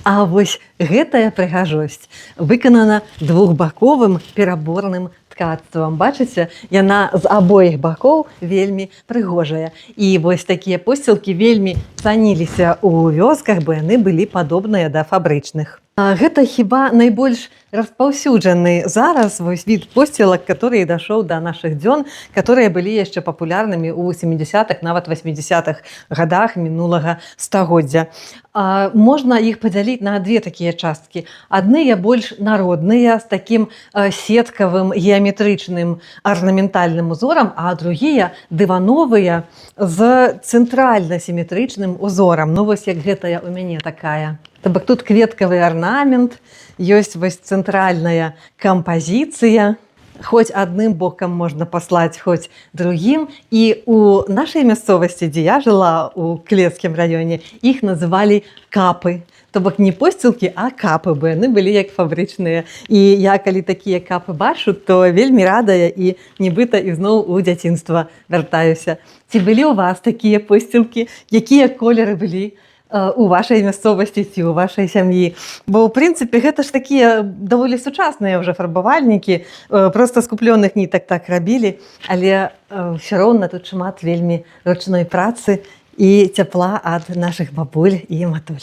А вось гэтая прыгажосць выканана двухбаковым пераборным ткацтвам. Бачыце, яна з абоіх бакоў вельмі прыгожая. І вось такія посцілкі вельмі цаніліся ў вёсках, бо яны былі падобныя да фабрычных. Гэта хіба найбольш распаўсюджаны зараз вось від посцілак, который дашоў да нашых дзён, которые былі яшчэ папулярнымі ў 70-х, нават 80-х гадах мінулага стагоддзя. Можна іх падзяліць на две такія часткі. Адныя больш народныя, з такім сеткавым геаметрычным арнаментальным узорам, а другія дывановыя з цэнтральна-сіметрычным узорам. Ну вось як гэтая у мяне такая. То бок тут кветкавы арнамент, ёсць вось цэнтральная кампазіцыя. Хоць адным бокам можна паслаць, хоць другім. І ў нашай мясцовасці, дзе я жыла, у Клецкім раёне, іх называлі капы. То бок не посцілкі, а капы, бо яны былі як фабрычныя. І я, калі такія капы бачу, то вельмі радая і нібыта ізноў у дзяцінства вяртаюся. Ці былі ў вас такія посцілкі? Якія колеры былі у вашай мясцовасці ці ў вашай сям'і? Бо ў прынцыпе гэта ж такія даволі сучасныя ўжо фарбавальнікі, проста з куплёных нітак так рабілі, але ўсё роўна тут шмат вельмі ручной працы і цяпла ад нашых бабуль і матуль.